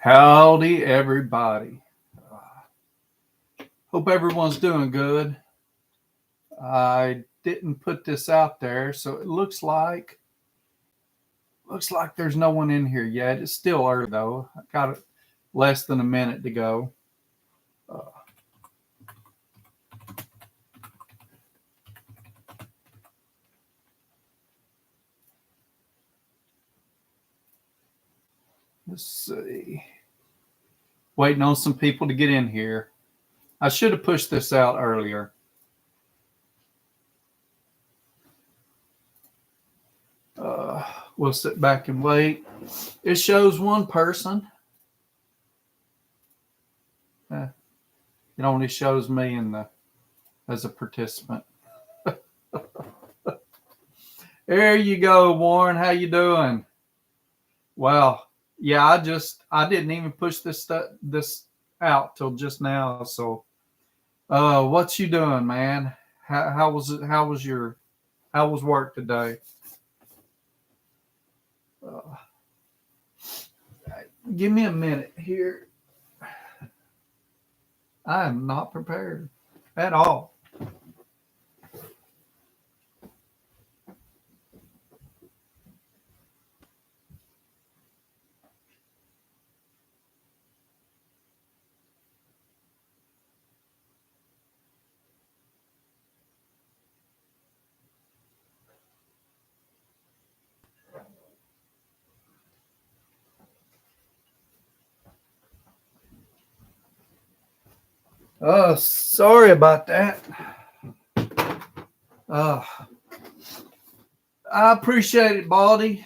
Howdy, everybody. Hope everyone's doing good. I didn't put this out there, so it looks like there's no one in here yet. It's still early though. I got less than a minute to go. Uh, let's see. Waiting on some people to get in here. I should have pushed this out earlier. We'll sit back and wait. It shows one person. It only shows me as a participant. There you go, Warren. How you doing? Well, yeah, I didn't even push this out till just now. So, what you doing, man? How was it? How was work today? Uh, Give me a minute here. I am not prepared at all. Sorry about that. Uh, I appreciate it, Baldy.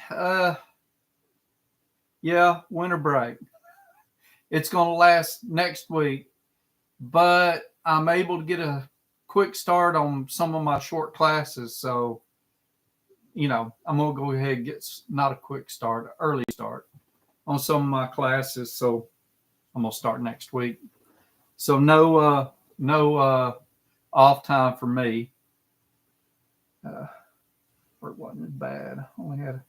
Yeah, winter break. It's going to last next week, but I'm able to get a quick start on some of my short classes. So, I'm going to go ahead and get not a quick start, an early start on some of my classes. So I'm going to start next week. So no off time for me. Work wasn't as bad. Only had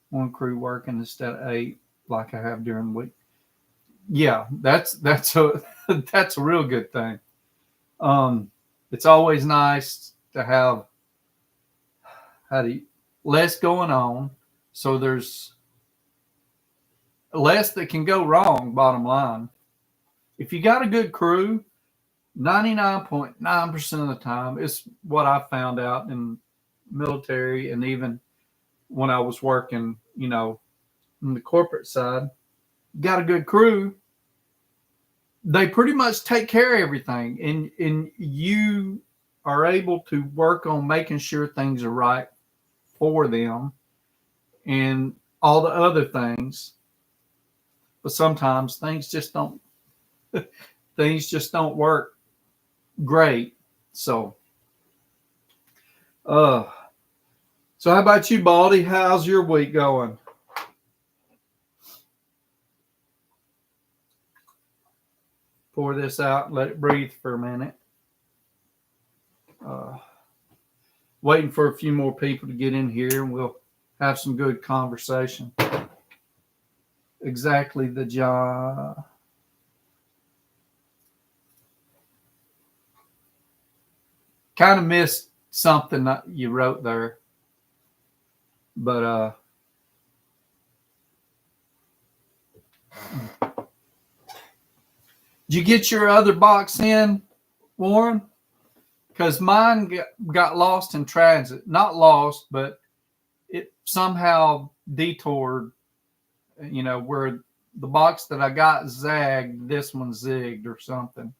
one crew working instead of 8 like I have during the week. Yeah, that's a that's a real good thing. It's always nice to have less going on, so there's less that can go wrong. Bottom line, if you got a good crew, 99.9% of the time, it's what I found out in military and even when I was working, on the corporate side. Got a good crew, they pretty much take care of everything, and you are able to work on making sure things are right for them and all the other things. But sometimes things just don't work great. So uh so how about you, Baldy? How's your week going? Pour this out and let it breathe for a minute. uh Waiting for a few more people to get in here and we'll have some good conversation. Exactly the job. Kind of missed something that you wrote there, but did you get your other box in, Warren? Because mine got lost in transit. Not lost, but it somehow detoured. Where the box that I got zagged, this one zigged or something.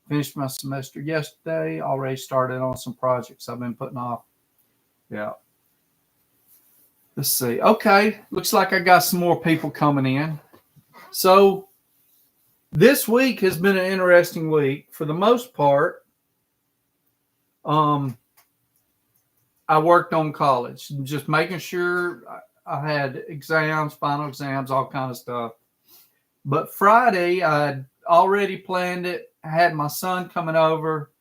Finished my semester yesterday. Already started on some projects I've been putting off. Yeah. Let's see. Okay. Looks like I got some more people coming in. So this week has been an interesting week. For the most part, I worked on college, just making sure I had exams, final exams, all kind of stuff. But Friday, I already planned it. I had my son coming over.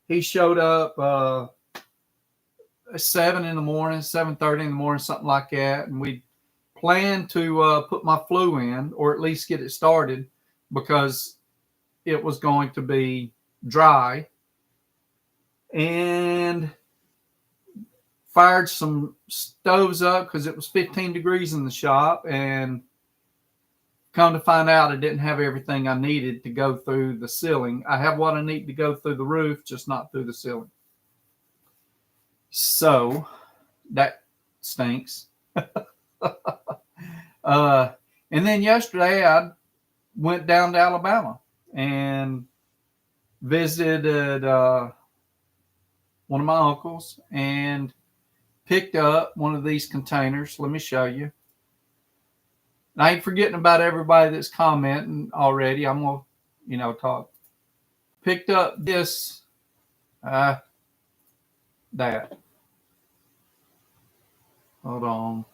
He showed up 7 in the morning, 7:30 in the morning, something like that, and we planned to put my flue in, or at least get it started, because it was going to be dry, and fired some stoves up because it was 15 degrees in the shop, and come to find out I didn't have everything I needed to go through the ceiling. I have what I need to go through the roof, just not through the ceiling. So that stinks. And then yesterday I went down to Alabama and visited one of my uncles and picked up one of these containers. Let me show you. And I ain't forgetting about everybody that's commenting already. I'm going to, talk. Picked up this, that. Hold on.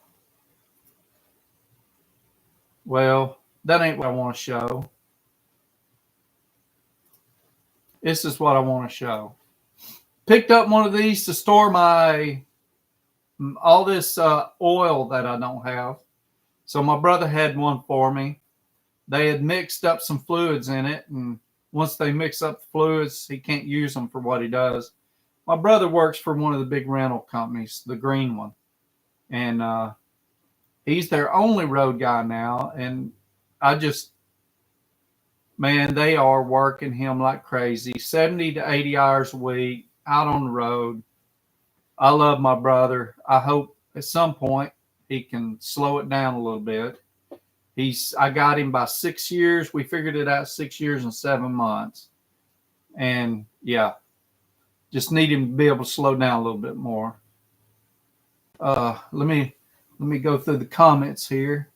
Well, that ain't what I want to show. This is what I want to show. Picked up one of these to store all this oil that I don't have. So my brother had one for me. They had mixed up some fluids in it, and once they mix up the fluids, he can't use them for what he does. My brother works for one of the big rental companies, the green one, and he's their only road guy now. And they are working him like crazy, 70 to 80 hours a week out on the road. I love my brother. I hope at some point he can slow it down a little bit. I got him by 6 years. We figured it out 6 years and 7 months. And yeah, just need him to be able to slow down a little bit more. Let me go through the comments here.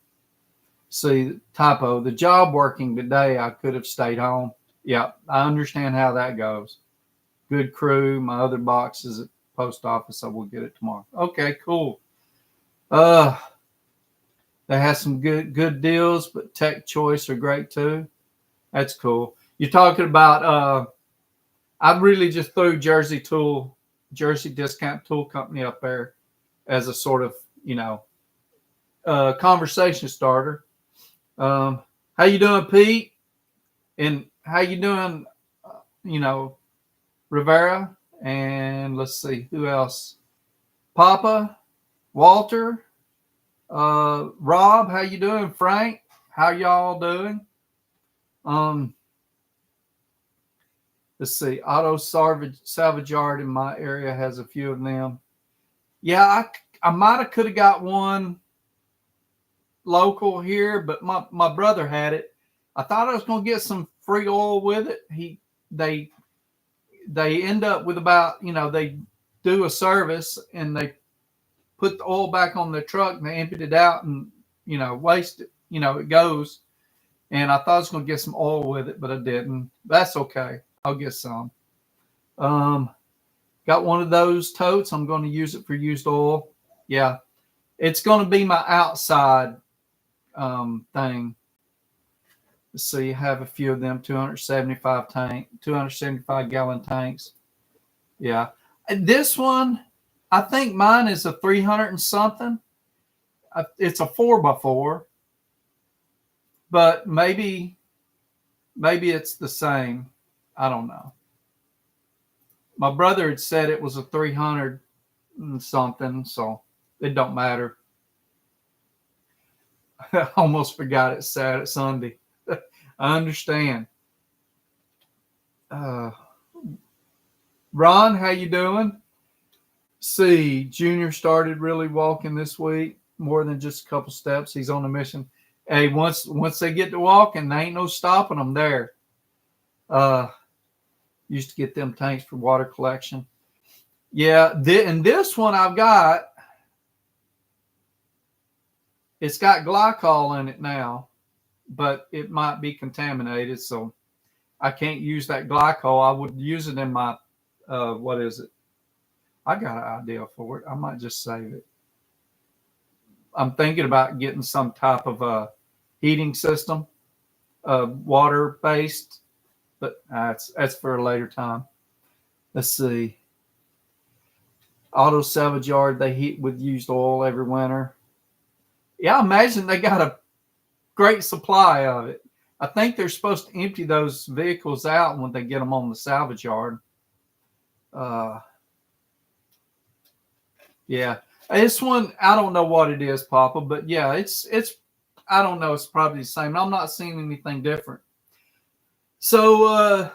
See, typo, the job working today, I could have stayed home. Yeah, I understand how that goes. Good crew. My other box is at the post office. I will get it tomorrow. Okay, cool. They have some good deals, but Tech Choice are great too. That's cool. You're talking about I really just threw Jersey Discount Tool Company up there as a sort of, conversation starter. How you doing, Pete? And how you doing, Rivera? And let's see, who else? Papa, Walter, Rob, how you doing? Frank, how y'all doing? Let's see, Auto Salvage Yard in my area has a few of them. Yeah, I might have could have got one local here, but my brother had it. I thought I was going to get some free oil with it. They end up with about, they do a service and they put the oil back on their truck and they emptied it out and, waste it. It goes. And I thought I was going to get some oil with it, but I didn't. That's okay. I'll get some. Got one of those totes. I'm going to use it for used oil. Yeah. It's going to be my outside thing. Let's see. I have a few of them, 275 gallon tanks. Yeah. This one, I think mine is a 300 and something. It's a 4x4, but maybe it's the same. I don't know. My brother had said it was a 300 and something, so it don't matter. I almost forgot it's Sunday. I understand. Ron, how you doing? See, Junior started really walking this week, more than just a couple steps. He's on a mission. Hey, once they get to walking, there ain't no stopping them there. Used to get them tanks for water collection. Yeah, and this one I've got, it's got glycol in it now, but it might be contaminated, so I can't use that glycol. I would use it in my, what is it? I got an idea for it. I might just save it. I'm thinking about getting some type of a heating system, water-based, but that's for a later time. Let's see. Auto Salvage Yard, they heat with used oil every winter. Yeah, I imagine they got a great supply of it. I think they're supposed to empty those vehicles out when they get them on the salvage yard. Uh, yeah, this one I don't know what it is, Papa, but yeah, it's I don't know. It's probably the same. I'm not seeing anything different. So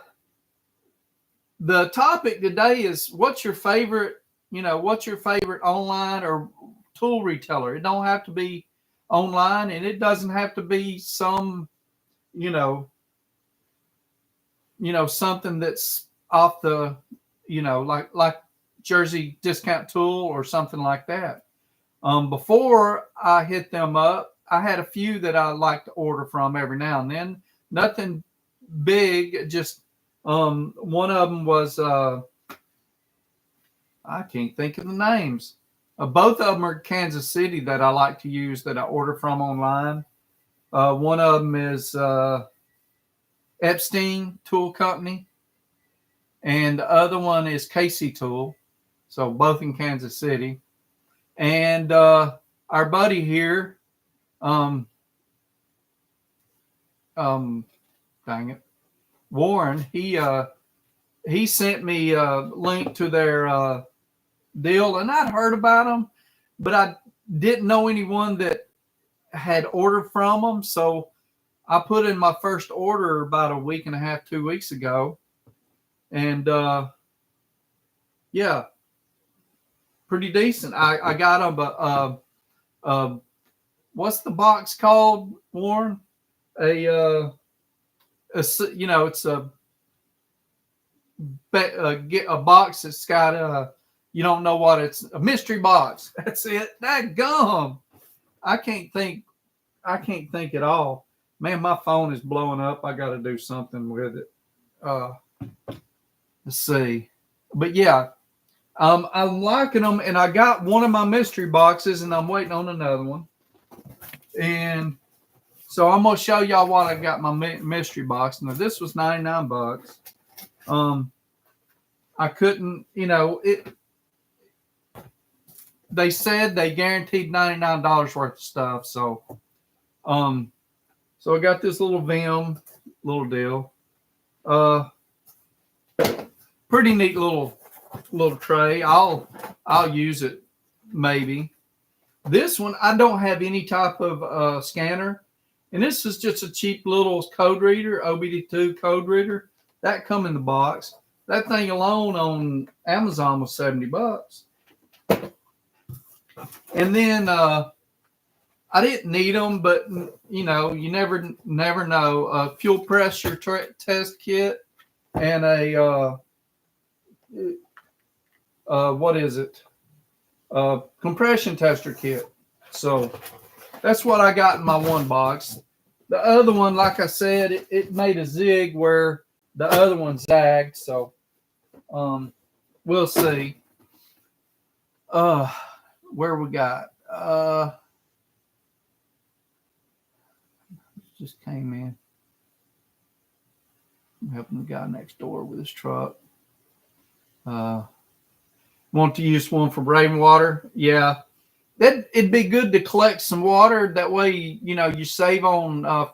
the topic today is what's your favorite? What's your favorite online or tool retailer? It don't have to be online, and it doesn't have to be some you know something that's off the like Jersey Discount Tool or something like that. Before I hit them up, I had a few that I like to order from every now and then. Nothing big, just one of them was I can't think of the names. Both of them are Kansas City that I like to use that I order from online. One of them is Epstein Tool Company, and the other one is Casey Tool. So both in Kansas City. And our buddy here, um, dang it, Warren, he sent me a link to their deal, and I'd heard about them, but I didn't know anyone that had ordered from them. So I put in my first order about a week and a half, 2 weeks ago, and yeah, pretty decent. I got them, but what's the box called, Warren? A it's get a box that's got you don't know what it's a mystery box. That's it. That gum. I can't think at all. Man, my phone is blowing up. I got to do something with it. Let's see. But yeah, I'm liking them, and I got one of my mystery boxes, and I'm waiting on another one. And so I'm gonna show y'all what I got my mystery box. Now this was $99. I couldn't, it. They said they guaranteed $99 worth of stuff. So, so I got this little Vim little deal. Pretty neat little tray. I'll use it maybe. This one I don't have any type of scanner, and this is just a cheap little code reader, OBD2 code reader that come in the box. That thing alone on Amazon was $70. And then I didn't need them, but you never know. A fuel pressure test kit and a what is it? Compression tester kit. So that's what I got in my one box. The other one, like I said, it made a zig where the other one zagged. So we'll see. Where we got? Just came in. I'm helping the guy next door with his truck. Want to use one for rainwater? Yeah. It'd be good to collect some water. That way, you save on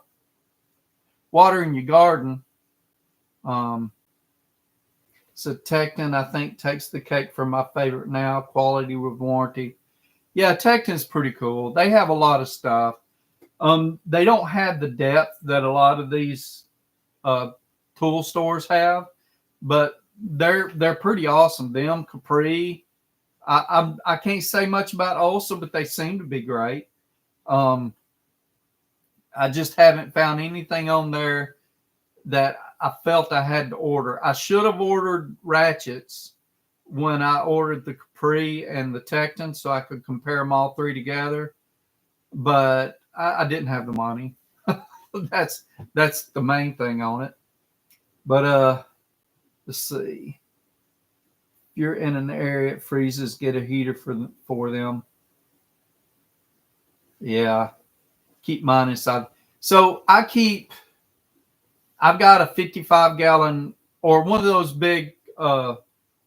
water in your garden. So Tecton, I think, takes the cake for my favorite now. Quality with warranty. Yeah, Tecton's pretty cool. They have a lot of stuff. They don't have the depth that a lot of these tool stores have, but they're pretty awesome. Them, Capri. I can't say much about Olsa, but they seem to be great. I just haven't found anything on there that I felt I had to order. I should have ordered ratchets when I ordered the Capri and the Tecton so I could compare them all three together, but I didn't have the money. That's the main thing on it. But let's see. If you're in an area it freezes, get a heater for them. Yeah, keep mine inside. So I've got a 55-gallon or one of those big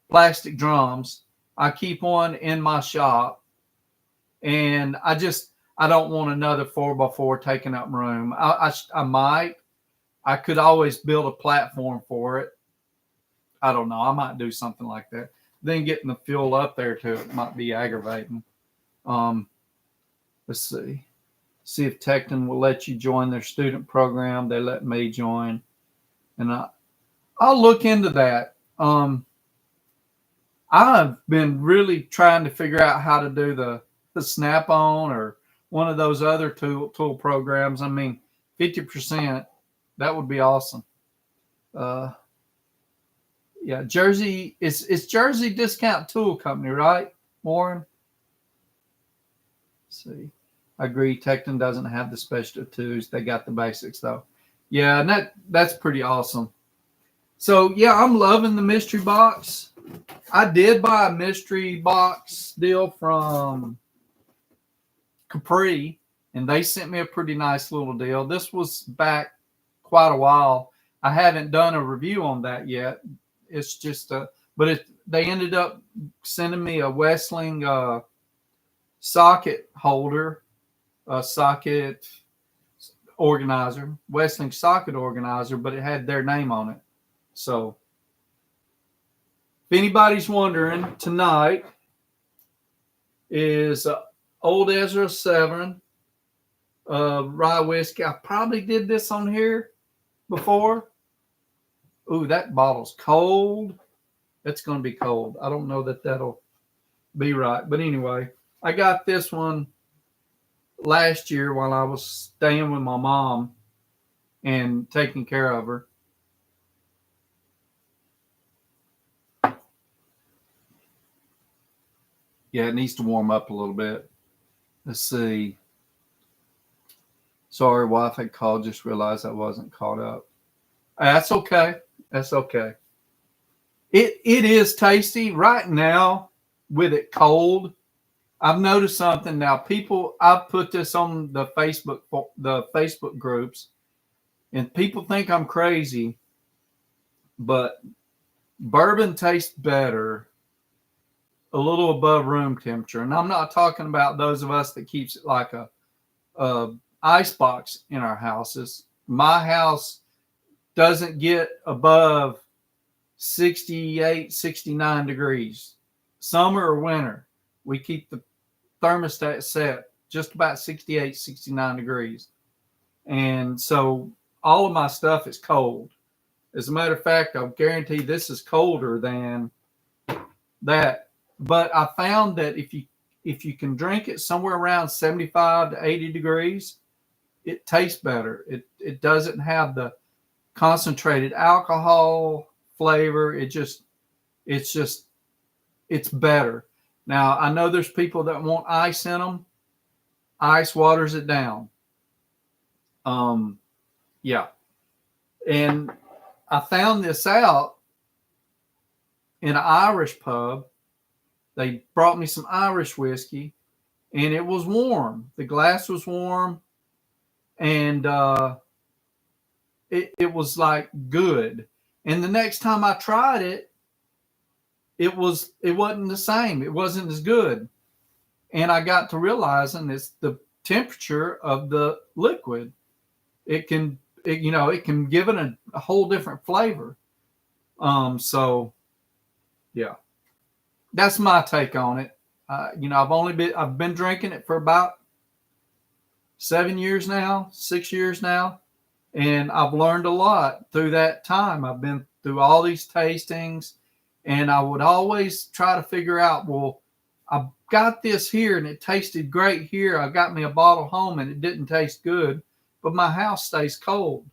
plastic drums. I keep one in my shop, and I I don't want another 4x4 taking up room. I might. I could always build a platform for it. I don't know. I might do something like that. Then getting the fuel up there to it might be aggravating. Let's see. See if Tecton will let you join their student program. They let me join, and I'll look into that. I've been really trying to figure out how to do the Snap-on or one of those other tool programs. I mean, 50%, that would be awesome. Yeah, Jersey, it's Jersey Discount Tool Company, right, Warren? Let's see. I agree. Tecton doesn't have the special tools. They got the basics though. Yeah, and that's pretty awesome. So yeah, I'm loving the mystery box. I did buy a mystery box deal from Capri, and they sent me a pretty nice little deal. This was back quite a while. I haven't done a review on that yet. It's just they ended up sending me a Westling socket holder, a socket organizer, Westling socket organizer, but it had their name on it. So if anybody's wondering, tonight is Old Ezra 7 rye whiskey. I probably did this on here before. Ooh, that bottle's cold. It's going to be cold. I don't know that that'll be right. But anyway, I got this one last year while I was staying with my mom and taking care of her. Yeah, it needs to warm up a little bit. Let's see. Sorry, wife had called. Just realized I wasn't caught up. That's okay. That's okay. It is tasty right now with it cold. I've noticed something now. People, I've put this on the Facebook groups, and people think I'm crazy, but bourbon tastes better a little above room temperature. And I'm not talking about those of us that keeps it like a ice box in our houses. My house doesn't get above 68, 69 degrees. Summer or winter, we keep the thermostat set just about 68, 69 degrees. And so all of my stuff is cold. As a matter of fact, I'll guarantee this is colder than that. But I found that if you can drink it somewhere around 75 to 80 degrees, it tastes better. It doesn't have the concentrated alcohol flavor. It's better. Now, I know there's people that want ice in them. Ice waters it down. Yeah. And I found this out in an Irish pub. They brought me some Irish whiskey, and it was warm. The glass was warm, and it was like good. And the next time I tried it, it wasn't the same. It wasn't as good. And I got to realizing it's the temperature of the liquid. It can give it a whole different flavor. So yeah, that's my take on it. I've been drinking it for about 6 years now, and I've learned a lot through that time. I've been through all these tastings, and I would always try to figure out, well, I got this here and it tasted great here. I got me a bottle home and it didn't taste good, but my house stays cold.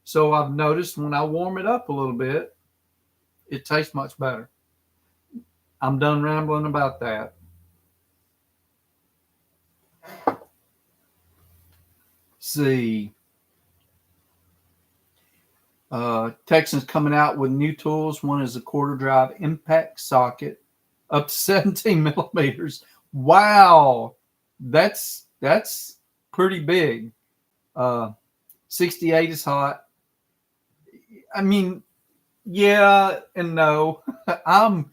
So I've noticed when I warm it up a little bit, it tastes much better. I'm done rambling about that. See. Texans coming out with new tools. One is a quarter drive impact socket up to 17 millimeters. Wow. That's pretty big. 68 is hot. I mean, yeah and no. I'm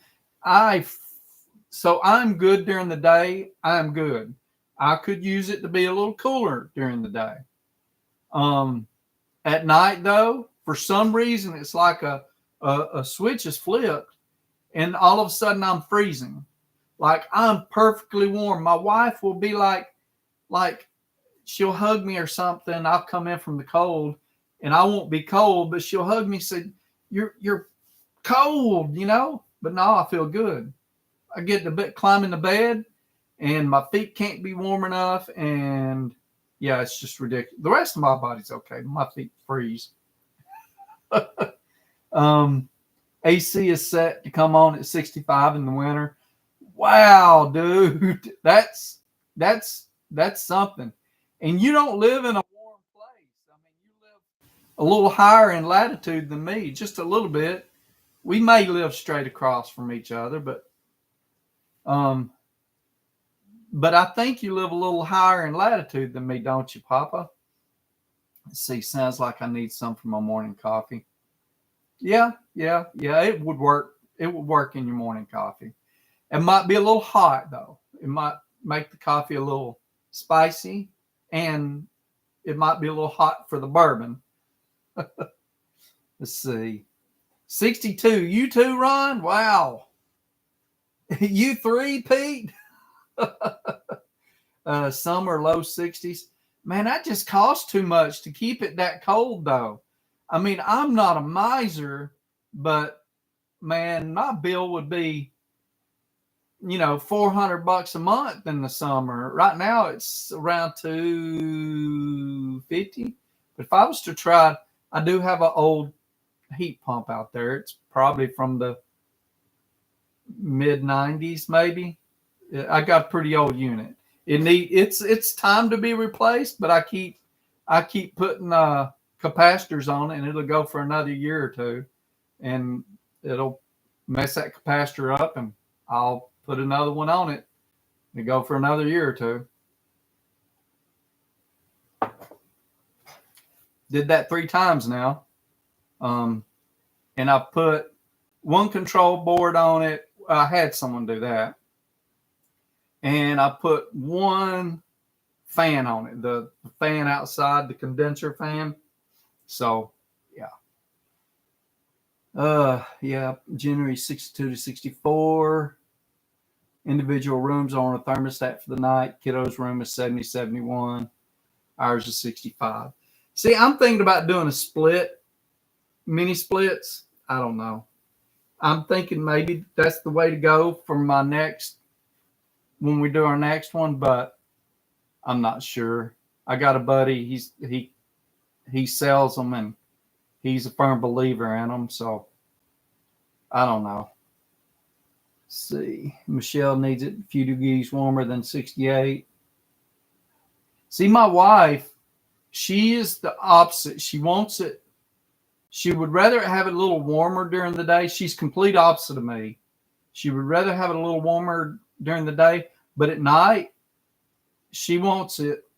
good during the day. I'm good. I could use it to be a little cooler during the day. At night, though, for some reason, it's like a switch is flipped, and all of a sudden I'm freezing. Like I'm perfectly warm. My wife will be like she'll hug me or something. I'll come in from the cold, and I won't be cold, but she'll hug me and say, "You're cold," you know. But no, I feel good. I get to climb in the bed, and my feet can't be warm enough, and yeah, it's just ridiculous. The rest of my body's okay. My feet freeze. AC is set to come on at 65 in the winter. Wow, dude, that's something. And you don't live in a warm place. I mean, you live a little higher in latitude than me, just a little bit. We may live straight across from each other, um, but I think you live a little higher in latitude than me, don't you, Papa? Let's see, sounds like I need some for my morning coffee. Yeah, it would work. It would work in your morning coffee. It might be a little hot though. It might make the coffee a little spicy, and it might be a little hot for the bourbon. Let's see. 62. You too, Ron? Wow. You three, Pete? Summer low 60s. Man, that just costs too much to keep it that cold though. I mean, I'm not a miser, but man, my bill would be, $400 a month in the summer. Right now it's around 250. But if I was to try, I do have an old heat pump out there. It's probably from the mid 90s, maybe. I got a pretty old unit. It's time to be replaced, but I keep putting capacitors on it, and it'll go for another year or two, and it'll mess that capacitor up, and I'll put another one on it and go for another year or two. Did that 3 times now. And I put one control board on it. I had someone do that. And I put one fan on it, the fan outside, the condenser fan. So, yeah. January 62 to 64. Individual rooms are on a thermostat for the night. Kiddo's room is 70, 71. Ours is 65. See, I'm thinking about doing a split, mini splits. I don't know. I'm thinking maybe that's the way to go for my when we do our next one, but I'm not sure. I got a buddy. He sells them, and he's a firm believer in them. So I don't know. Let's see. Michelle needs it a few degrees warmer than 68. See, my wife, she is the opposite. She wants it. She would rather have it a little warmer during the day. She's complete opposite of me. She would rather have it a little warmer during the day, but at night, she wants it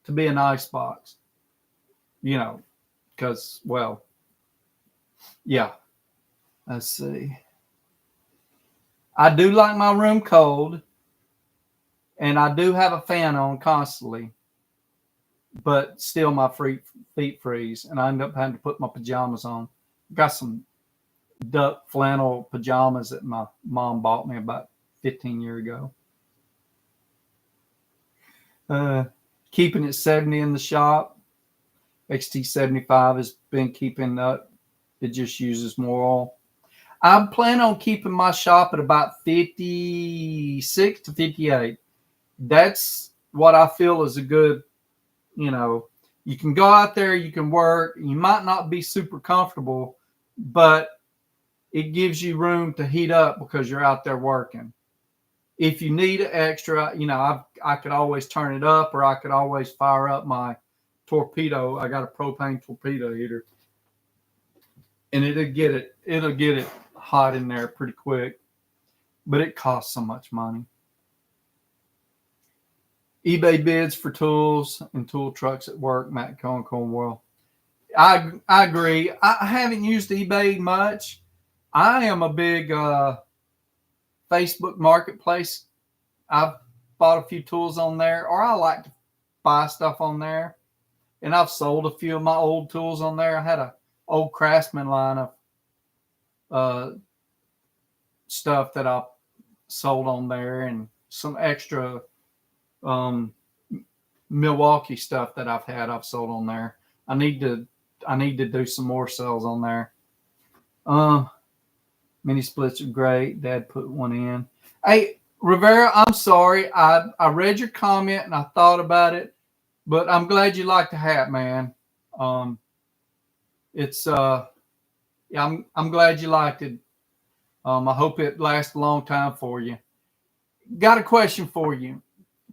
to be an ice box. Because, well, yeah. Let's see. I do like my room cold, and I do have a fan on constantly, but still my feet freeze, and I end up having to put my pajamas on. Got some duck flannel pajamas that my mom bought me about 15 years ago. Keeping it 70 in the shop. XT75 has been keeping up. It just uses more oil. I plan on keeping my shop at about 56 to 58. That's what I feel is a good, you can go out there, you can work. You might not be super comfortable, but it gives you room to heat up because you're out there working. If you need extra, I could always turn it up, or I could always fire up my torpedo. I got a propane torpedo heater, and it'll get it hot in there pretty quick, but it costs so much money. eBay bids for tools and tool trucks at work. Matt Cohen, Cornwall. I agree. I haven't used eBay much. I am a big Facebook Marketplace. I've bought a few tools on there, or I like to buy stuff on there. And I've sold a few of my old tools on there. I had a old Craftsman line of stuff that I sold on there, and some extra Milwaukee stuff that I've sold on there. I need to do some more sales on there. Mini splits are great. Dad put one in. Hey, Rivera, I'm sorry. I read your comment and I thought about it, but I'm glad you like the hat, man. It's yeah, I'm glad you liked it. I hope it lasts a long time for you. Got a question for you.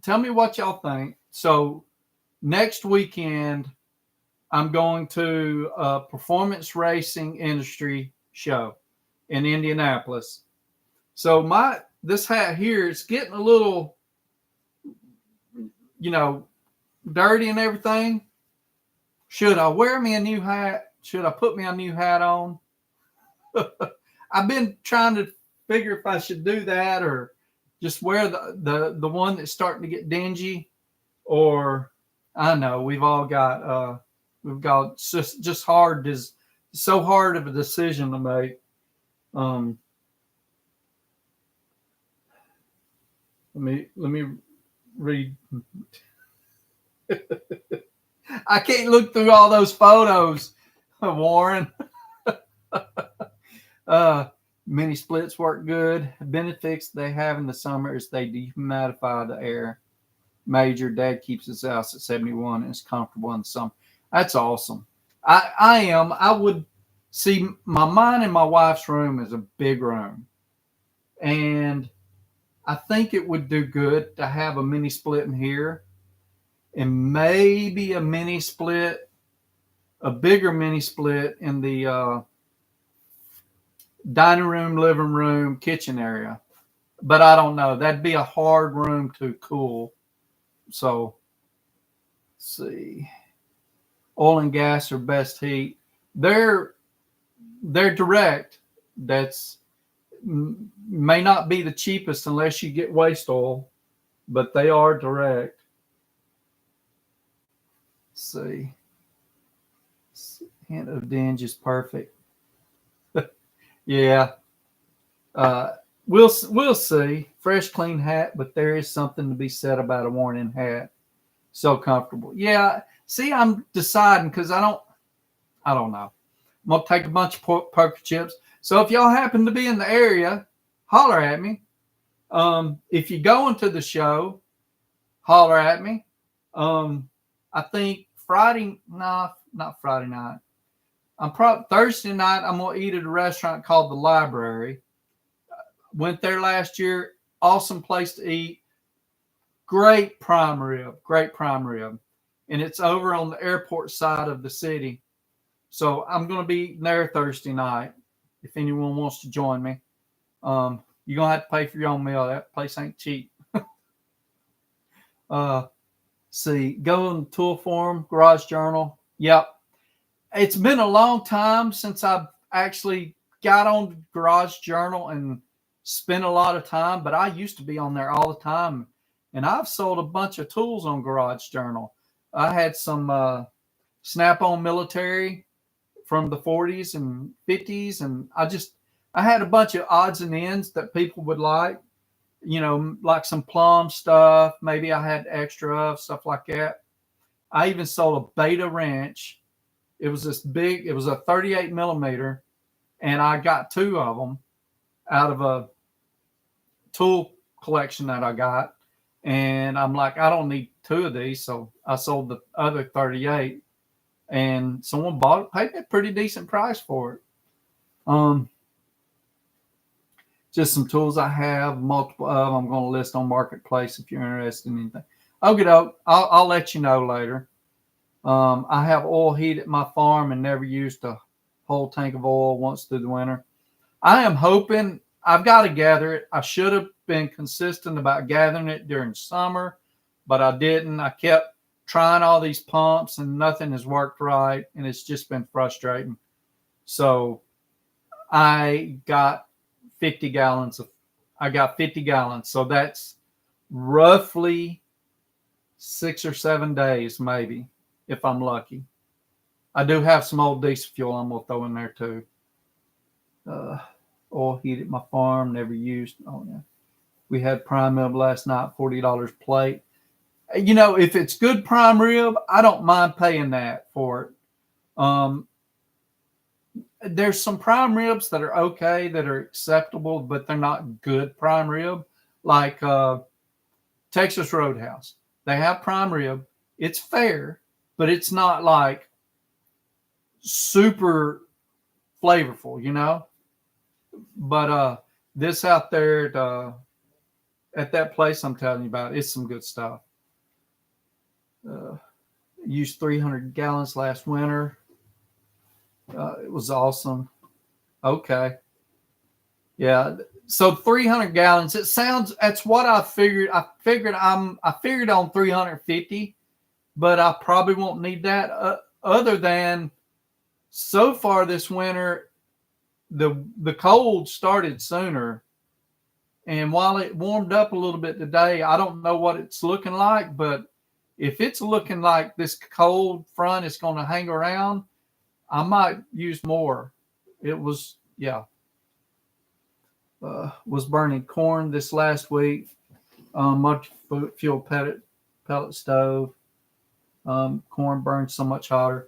Tell me what y'all think. So next weekend, I'm going to a performance racing industry show in Indianapolis. So this hat here is getting a little, dirty and everything. Should I wear me a new hat? Should I put me a new hat on? I've been trying to figure if I should do that or just wear the one that's starting to get dingy. Or I know we've got just hard, so hard of a decision to make. Let me read. I can't look through all those photos, Warren. Mini splits work good. Benefits they have in the summer is they dehumidify the air. Major, Dad keeps his house at 71 and is comfortable in the summer. That's awesome. I would see mine and my wife's room is a big room. And I think it would do good to have a mini split in here and maybe a bigger mini split in the dining room, living room, kitchen area. But I don't know. That'd be a hard room to cool. So, let's see. Oil and gas are best heat. They're direct. That's may not be the cheapest unless you get waste oil, but they are direct. Let's see. Hint of dinge is perfect. Yeah. We'll see. Fresh, clean hat, but there is something to be said about a worn-in hat. So comfortable. Yeah. See, I'm deciding because I don't know. I'm gonna take a bunch of poker chips. So if y'all happen to be in the area, holler at me. If you're going to the show, holler at me. I think not Friday night. Thursday night. I'm gonna eat at a restaurant called the Library. Went there last year. Awesome place to eat. Great prime rib. And it's over on the airport side of the city. So I'm going to be there Thursday night if anyone wants to join me. You're going to have to pay for your own meal. That place ain't cheap. See, go in the tool forum, Garage Journal. Yep. It's been a long time since I've actually got on Garage Journal and spent a lot of time, but I used to be on there all the time. And I've sold a bunch of tools on Garage Journal. I had some Snap-on military from the 40s and 50s. And I had a bunch of odds and ends that people would like, like some plum stuff. Maybe I had extra of stuff like that. I even sold a Beta wrench. It was a 38 millimeter. And I got two of them out of a tool collection that I got. And I'm like, I don't need two of these. So I sold the other 38 and someone bought it, paid a pretty decent price for it. Just some tools I have, multiple of them. I'm going to list on Marketplace if you're interested in anything. I'll let you know later. I have oil heat at my farm and never used a whole tank of oil once through the winter. I am hoping I've got to gather it. I should have been consistent about gathering it during summer, but I didn't. I kept trying all these pumps and nothing has worked right, and it's just been frustrating. So I got 50 gallons. So that's roughly 6 or 7 days, maybe, if I'm lucky. I do have some old diesel fuel I'm going to throw in there too. Oil heat at my farm, never used. Oh, yeah. We had prime rib last night, $40 plate. If it's good prime rib, I don't mind paying that for it. There's some prime ribs that are okay, that are acceptable, but they're not good prime rib. Like Texas Roadhouse. They have prime rib. It's fair, but it's not like super flavorful, But this out there at that place I'm telling you about, it's some good stuff. Used 300 gallons last winter. It was awesome. Okay. Yeah. So 300 gallons. That's what I figured. I figured on 350, but I probably won't need that. Other than so far this winter, the cold started sooner. And while it warmed up a little bit today, I don't know what it's looking like, but if it's looking like this cold front is going to hang around, I might use more. It was, yeah. Was burning corn this last week. Much fuel pellet stove. Corn burns so much hotter.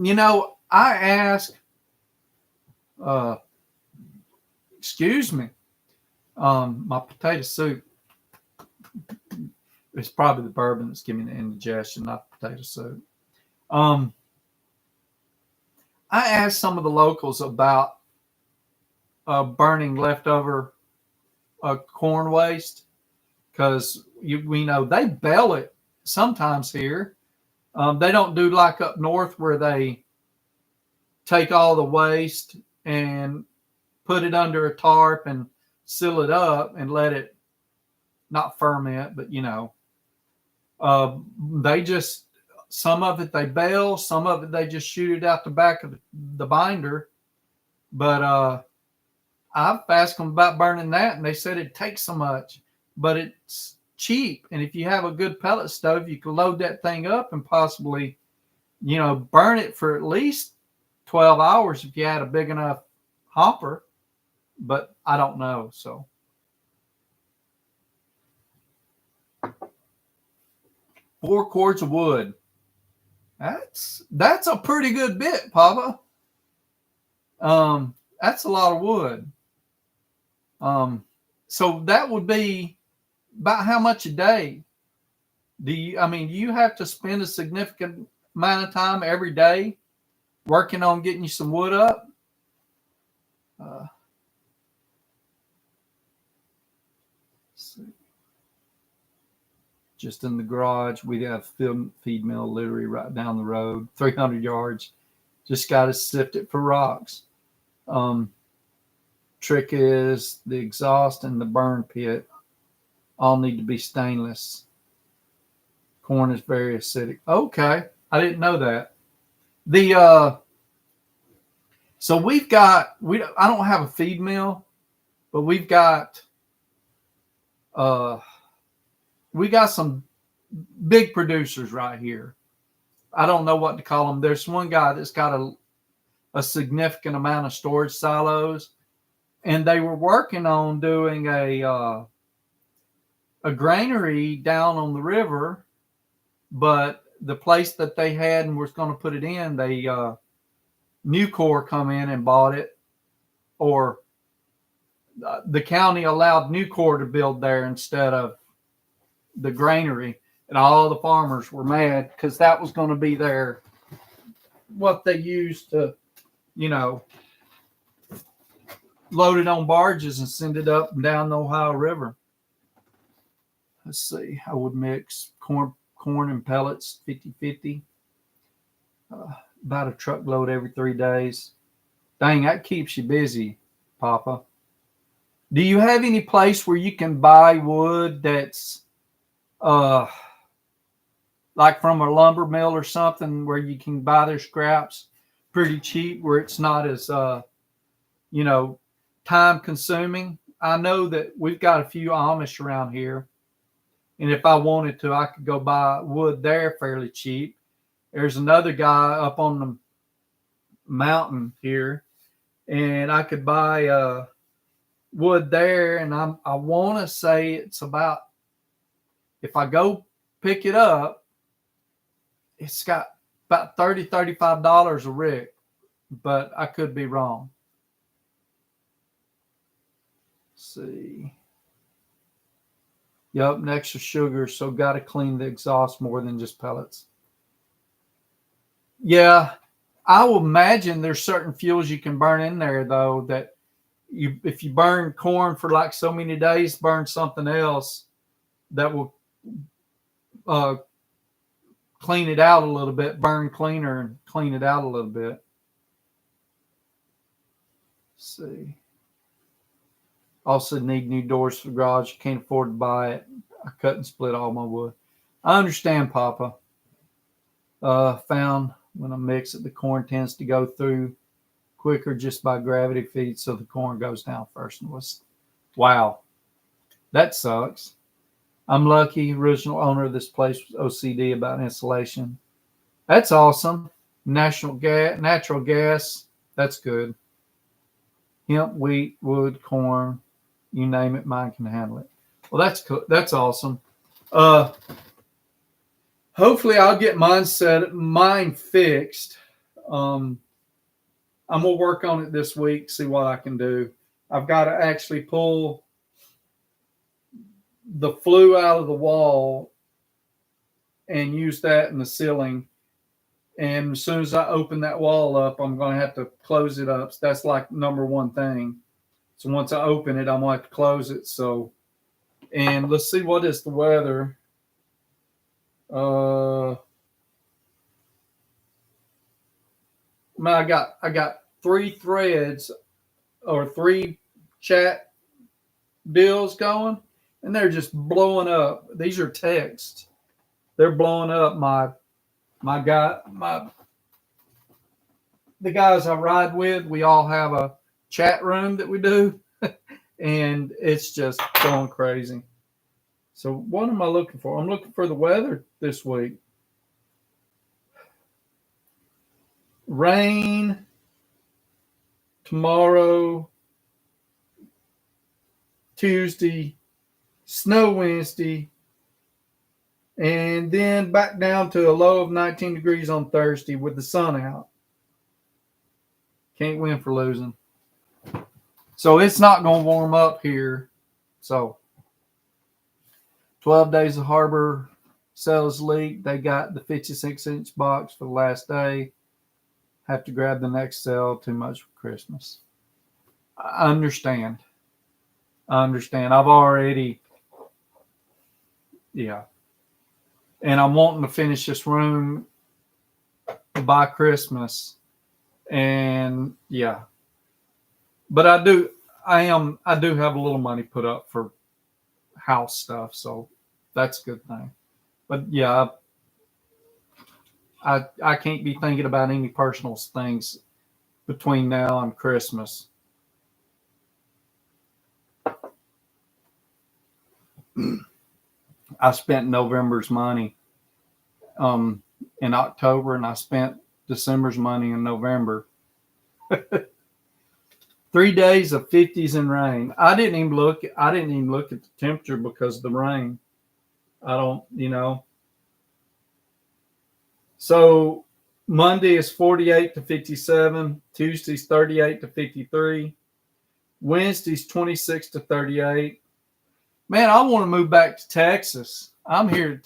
I asked, excuse me, my potato soup. It's probably the bourbon that's giving me the indigestion, not the potato soup. I asked some of the locals about burning leftover corn waste, because we know they bale it sometimes here. They don't do like up north where they take all the waste and put it under a tarp and seal it up and let it not ferment, but they just, some of it they bale, some of it they just shoot it out the back of the binder. But I've asked them about burning that, and they said it takes so much, but it's cheap. And if you have a good pellet stove, you can load that thing up and possibly, burn it for at least 12 hours if you had a big enough hopper. But I don't know. So 4 cords of wood. That's a pretty good bit, Papa. That's a lot of wood. So that would be about how much a day? Do you have to spend a significant amount of time every day working on getting you some wood up? Just in the garage, we have feed mill literally right down the road, 300 yards. Just got to sift it for rocks. Trick is the exhaust and the burn pit all need to be stainless. Corn is very acidic. Okay, I didn't know that. So I don't have a feed mill, but we got some big producers right here. I don't know what to call them. There's one guy that's got a significant amount of storage silos, and they were working on doing a granary down on the river, but the place that they had and was going to put it in, Nucor come in and bought it, or the county allowed Nucor to build there instead of the granary, and all the farmers were mad because that was going to be what they used to, load it on barges and send it up and down the Ohio River. Let's see. I would mix corn and pellets 50-50. About a truckload every 3 days. Dang, that keeps you busy, Papa. Do you have any place where you can buy wood that's like from a lumber mill or something, where you can buy their scraps pretty cheap, where it's not as time consuming? I know that we've got a few Amish around here, and if I wanted to, I could go buy wood there fairly cheap. There's another guy up on the mountain here, and I could buy wood there, and I want to say it's about, if I go pick it up, it's got about $35 a rick, but I could be wrong. Let's see. Yep, and extra sugar, so got to clean the exhaust more than just pellets. Yeah, I will imagine there's certain fuels you can burn in there, though, that if you burn corn for like so many days, burn something else that will clean it out a little bit, burn cleaner and clean it out a little bit. Let's see. Also need new doors for the garage. Can't afford to buy it. I cut and split all my wood. I understand, Papa. Found when I mix it, the corn tends to go through quicker just by gravity feed, so the corn goes down first. And wow, that sucks. I'm lucky. Original owner of this place was OCD about insulation. That's awesome. Natural gas. That's good. Hemp, wheat, wood, corn, you name it, mine can handle it. Well, that's cool. That's awesome. Hopefully, I'll get mine fixed. I'm gonna work on it this week, see what I can do. I've got to actually pull the flue out of the wall and use that in the ceiling. And as soon as I open that wall up, I'm going to have to close it up. So that's like number one thing. So once I open it, I'm going to have to close it. So, and let's see, what is the weather? I got 3 threads or 3 chat deals going, and they're just blowing up. These are texts. They're blowing up the guys I ride with. We all have a chat room that we do, and it's just going crazy. So what am I looking for? I'm looking for the weather this week. Rain tomorrow, Tuesday, snow Wednesday, and then back down to a low of 19 degrees on Thursday with the sun out. Can't win for losing. So it's not going to warm up here. So 12 days of harbor sales leak. They got the 56-inch box for the last day. Have to grab the next sale. Too much for Christmas. I understand. I've already, yeah. And I'm wanting to finish this room by Christmas. And yeah. But I do have a little money put up for house stuff, so that's a good thing. But yeah, I can't be thinking about any personal things between now and Christmas. I spent November's money in October, and I spent December's money in November. 3 days of 50s and rain. I didn't even look at the temperature because of the rain. I don't. So Monday is 48 to 57. Tuesday's 38 to 53. Wednesday's 26 to 38. Man, I want to move back to Texas. I'm here to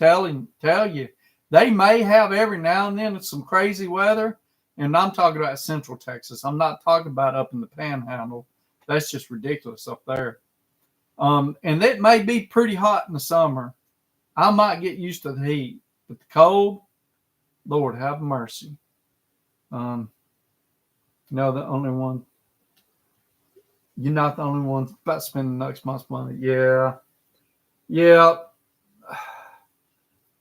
tell you, they may have every now and then some crazy weather. And I'm talking about Central Texas. I'm not talking about up in the Panhandle. That's just ridiculous up there. And it may be pretty hot in the summer. I might get used to the heat. But the cold, Lord have mercy. The only one. You're not the only one about spending next month's money. Yeah.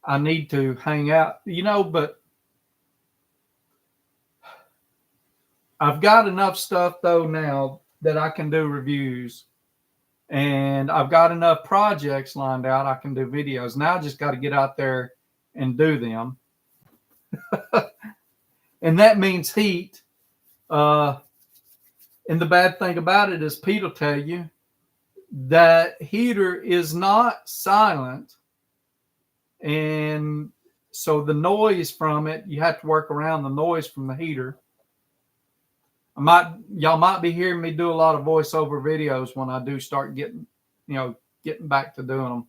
I need to hang out, but I've got enough stuff though now that I can do reviews. and I've got enough projects lined out. I can do videos. Now I just got to get out there and do them. And that means heat. And the bad thing about it is Pete will tell you that heater is not silent. And so the noise from it, you have to work around the noise from the heater. Y'all might be hearing me do a lot of voiceover videos when I do start getting back to doing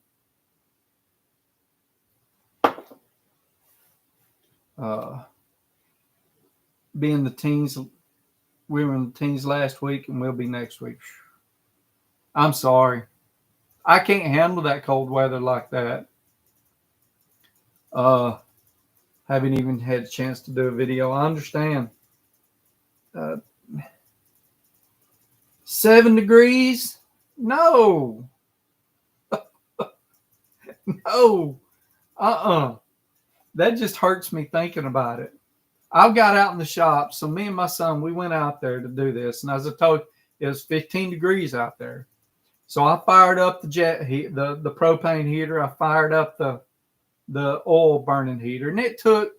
them. Being the teens, we were in the teens last week, and we'll be next week. I'm sorry, I can't handle that cold weather like that. Haven't even had a chance to do a video. I understand. 7 degrees? No. No. That just hurts me thinking about it. I got out in the shop. So me and my son, we went out there to do this. And as I told you, it was 15 degrees out there. So I fired up the jet heat, the propane heater. I fired up the oil burning heater. And it took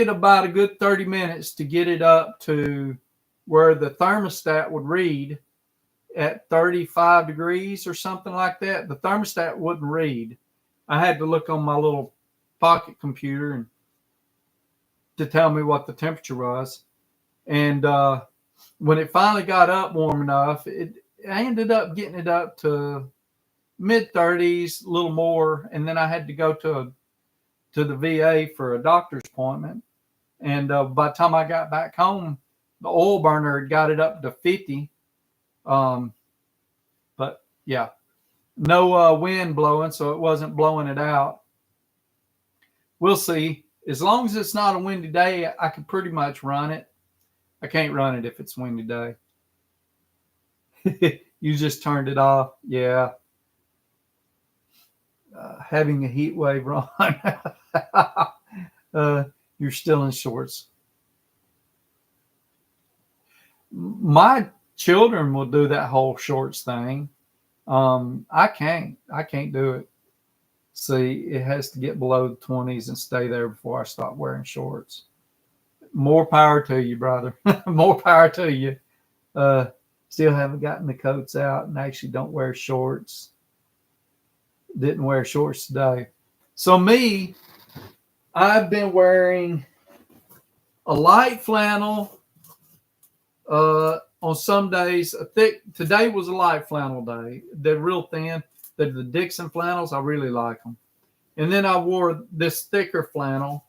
it about a good 30 minutes to get it up to where the thermostat would read at 35 degrees or something like that. The thermostat wouldn't read. I had to look on my little pocket computer and to tell me what the temperature was. And when it finally got up warm enough, I ended up getting it up to mid 30s, a little more. And then I had to go to the VA for a doctor's appointment. And by the time I got back home, the oil burner had got it up to 50. But yeah, no wind blowing, so it wasn't blowing it out. We'll see. As long as it's not a windy day, I can pretty much run it. I can't run it if it's a windy day. You just turned it off. Yeah. Having a heat wave run. You're still in shorts. My children will do that whole shorts thing. I can't do it. See, it has to get below the 20s and stay there before I stop wearing shorts. More power to you, brother. More power to you. Still haven't gotten the coats out and actually don't wear shorts. Didn't wear shorts today. So me, I've been wearing a light flannel. On some days, a thick. Today was a light flannel day. They're real thin. They're the Dixon flannels. I really like them. And then I wore this thicker flannel.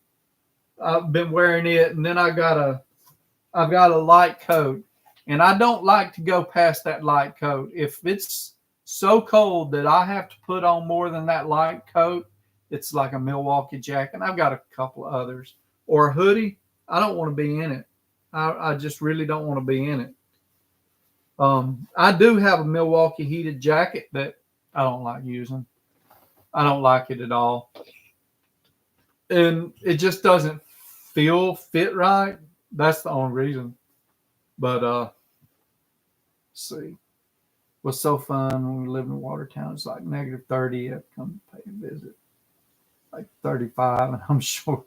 I've been wearing it, and then I've got a light coat, and I don't like to go past that light coat. If it's so cold that I have to put on more than that light coat, it's like a Milwaukee jacket. I've got a couple of others, or a hoodie. I don't want to be in it. I just really don't want to be in it. I do have a Milwaukee heated jacket that I don't like using. I don't like it at all. And it just doesn't fit right. That's the only reason. But let's see. It was so fun when we lived in Watertown. It's like negative 30. I have to come pay a visit. Like 35, and I'm sure.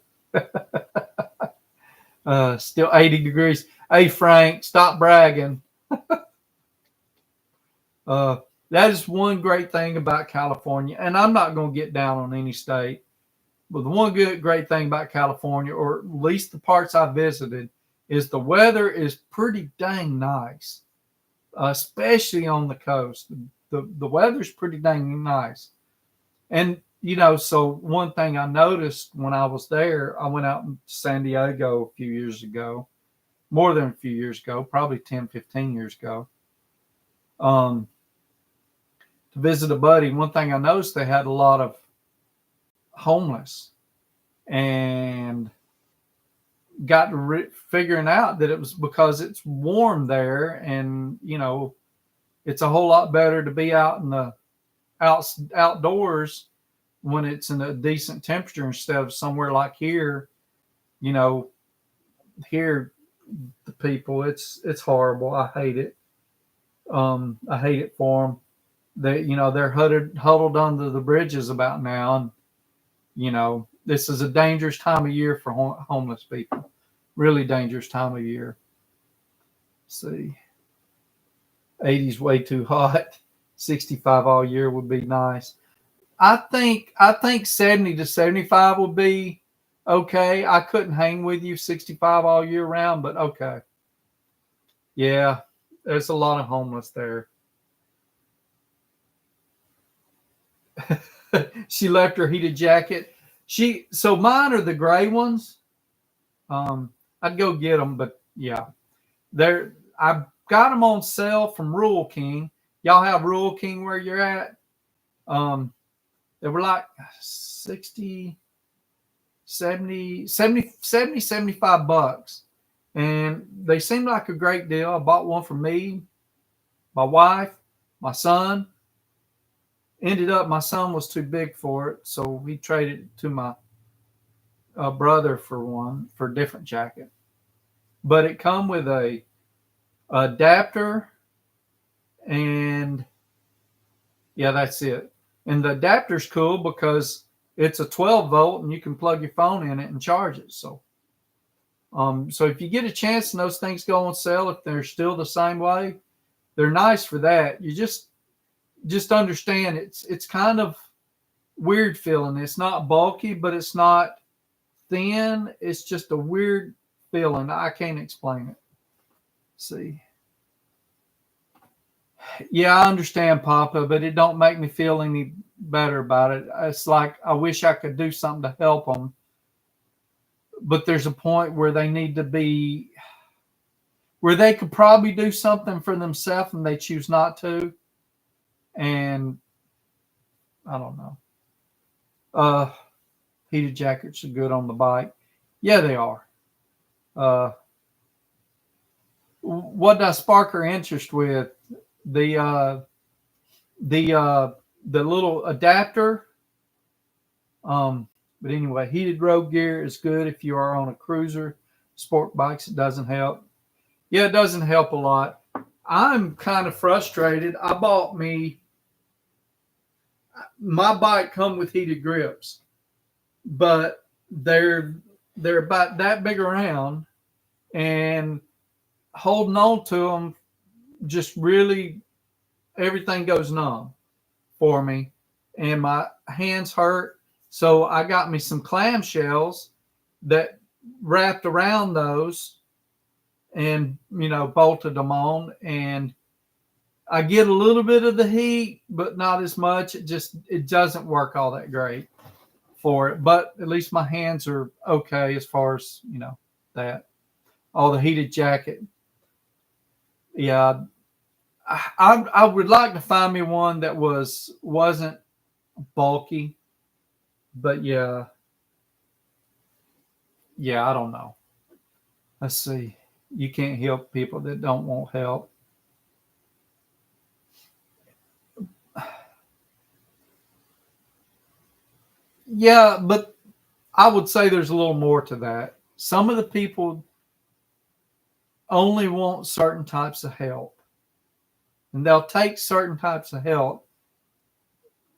Still 80 degrees. Hey, Frank, stop bragging. That is one great thing about California. And I'm not going to get down on any state. But the one great thing about California, or at least the parts I visited, is the weather is pretty dang nice, especially on the coast. The weather's pretty dang nice. And, so one thing I noticed when I was there, I went out in San Diego a few years ago, more than a few years ago, probably 10, 15 years ago, to visit a buddy. One thing I noticed, they had a lot of homeless, and got to figuring out that it was because it's warm there, and it's a whole lot better to be out in the outdoors when it's in a decent temperature instead of somewhere like here. Here the people, it's horrible. I hate it. I hate it for them. They're huddled under the bridges about now, and this is a dangerous time of year for homeless people. Really dangerous time of year. Let's see, 80's way too hot. 65 all year would be nice. I think 70 to 75 would be okay. I couldn't hang with you 65 all year round, but okay. Yeah, there's a lot of homeless there. She left her heated jacket. So mine are the gray ones. I'd go get them, but yeah, I got them on sale from Rural King. Y'all have Rural King where you're at? They were like 60, 70, 70, 70, 75 bucks. And they seemed like a great deal. I bought one for me, my wife, my son. Ended up, my son was too big for it, so we traded it to my brother for a different jacket. But it come with a adapter, and yeah, that's it. And the adapter's cool because it's a 12 volt, and you can plug your phone in it and charge it. So if you get a chance and those things go on sale, if they're still the same way, they're nice for that. You just understand it's kind of weird feeling. It's not bulky, but it's not thin. It's just a weird feeling. I can't explain it. Let's see. Yeah, I understand, Papa, but it don't make me feel any better about it. It's like I wish I could do something to help them, but there's a point where they need to be, where they could probably do something for themselves and they choose not to. And I don't know. Heated jackets are good on the bike. Yeah, they are. What does spark her interest with? The little adapter. But anyway, heated road gear is good if you are on a cruiser. Sport bikes, it doesn't help. Yeah, it doesn't help a lot. I'm kind of frustrated. I bought my bike come with heated grips, but they're about that big around, and holding on to them just really, everything goes numb for me, and my hands hurt. So I got me some clamshells that wrapped around those and bolted them on, and I get a little bit of the heat, but not as much. It doesn't work all that great for it, but at least my hands are okay as far as that. Oh, the heated jacket. Yeah, I would like to find me one that wasn't bulky, but yeah, I don't know. Let's see. You can't help people that don't want help. Yeah, but I would say there's a little more to that. Some of the people only want certain types of help, and they'll take certain types of help,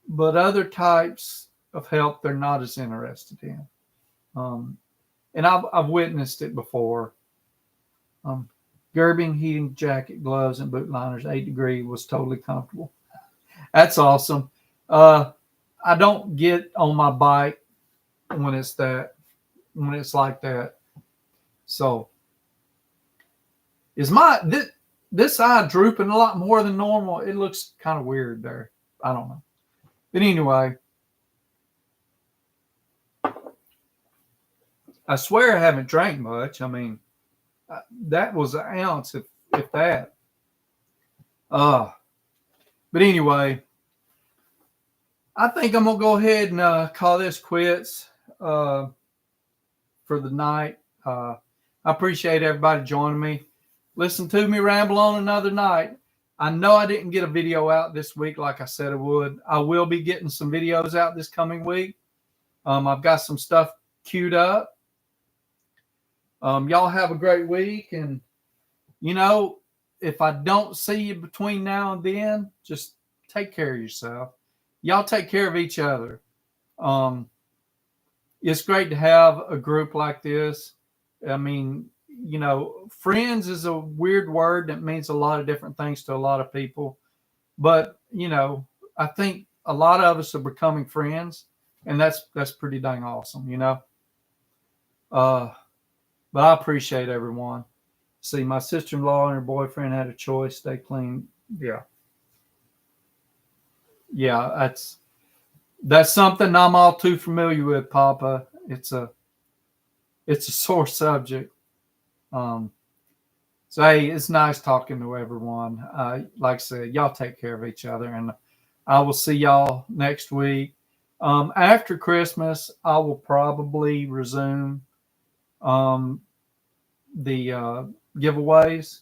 but other types of help they're not as interested in. And I've witnessed it before. Gerbing heating jacket, gloves, and boot liners, 8 degree, was totally comfortable. That's awesome. I don't get on my bike when it's like that. So is this eye drooping a lot more than normal? It looks kind of weird there. I don't know. But anyway, I swear I haven't drank much. I mean, that was an ounce, if that. But anyway, I think I'm gonna go ahead and call this quits for the night. I appreciate everybody joining me. Listen to me ramble on another night. I know I didn't get a video out this week like I said I would. I will be getting some videos out this coming week. I've got some stuff queued up. Y'all have a great week, and if I don't see you between now and then, just take care of yourself. Y'all take care of each other. Um, it's great to have a group like this. I mean, friends is a weird word that means a lot of different things to a lot of people. But, I think a lot of us are becoming friends, and that's pretty dang awesome. Uh, but I appreciate everyone. See, my sister-in-law and her boyfriend had a choice. Stay clean. Yeah. Yeah, that's something I'm all too familiar with, Papa. It's a sore subject. Um, so hey, it's nice talking to everyone. Like I said, y'all take care of each other, and I will see y'all next week. After Christmas, I will probably resume um, the giveaways.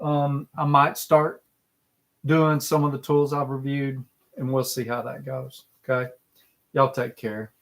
I might start doing some of the tools I've reviewed, and we'll see how that goes. Okay, y'all take care.